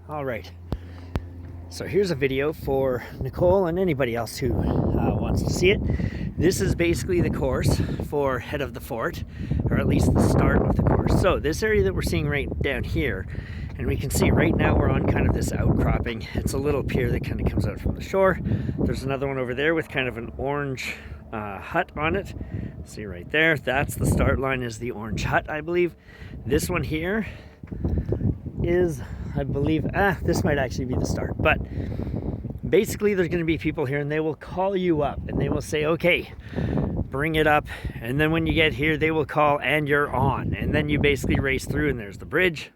All right, so here's a video for Nicole and anybody else who wants to see it. This is basically the course for Head of the Fort, or at least the start of the course. So this area that we're seeing right down here, and we can see right now we're on kind of this outcropping. It's a little pier that kind of comes out from the shore. There's another one over there with kind of an orange hut on it. See right there, that's the start line, is the orange hut, I believe. This one here is, I believe, this might actually be the start, but basically there's going to be people here and they will call you up and they will say, okay, bring it up, and then when you get here they will call and you're on, and then you basically race through, and there's the bridge,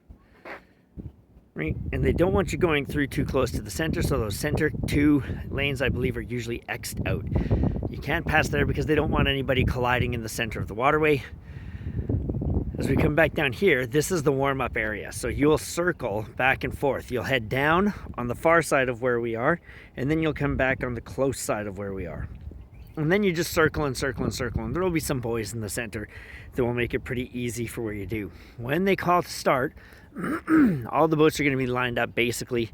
right? And they don't want you going through too close to the center, so those center 2 lanes, I believe, are usually X'd out. You can't pass there because they don't want anybody colliding in the center of the waterway. As we come back down here, this is the warm-up area. So you'll circle back and forth. You'll head down on the far side of where we are, and then you'll come back on the close side of where we are. And then you just circle and circle and circle, and there will be some buoys in the center that will make it pretty easy for where you do. When they call to start, all the boats are going to be lined up basically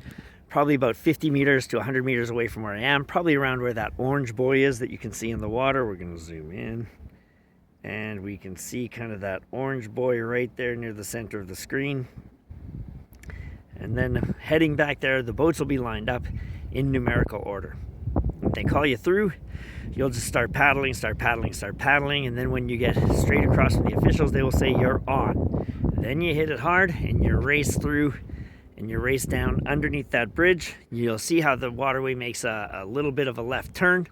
probably about 50 meters to 100 meters away from where I am, probably around where that orange buoy is that you can see in the water. We're going to zoom in. And we can see kind of that orange buoy right there near the center of the screen. And then heading back there, the boats will be lined up in numerical order. If they call you through, you'll just start paddling. And then when you get straight across from the officials, they will say you're on. Then you hit it hard and you race through and you race down underneath that bridge. You'll see how the waterway makes a little bit of a left turn.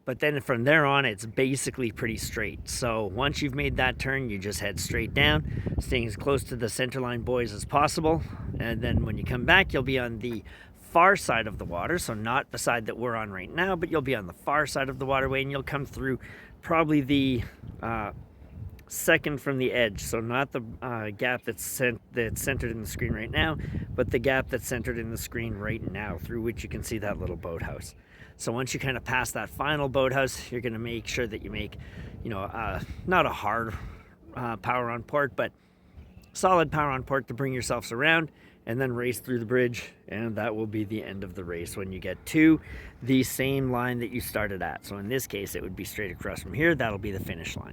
But then from there on, it's basically pretty straight. So once you've made that turn, you just head straight down, staying as close to the centerline buoys as possible. And then when you come back, you'll be on the far side of the water. So not the side that we're on right now, but you'll be on the far side of the waterway, and you'll come through probably the second from the edge. So not the gap that's centered in the screen right now, but the gap that's centered in the screen right now, through which you can see that little boathouse. So once you kind of pass that final boathouse, you're going to make sure that you make, not a hard power on port, but solid power on port to bring yourselves around, and then race through the bridge, and that will be the end of the race when you get to the same line that you started at. So in this case, it would be straight across from here. That'll be the finish line.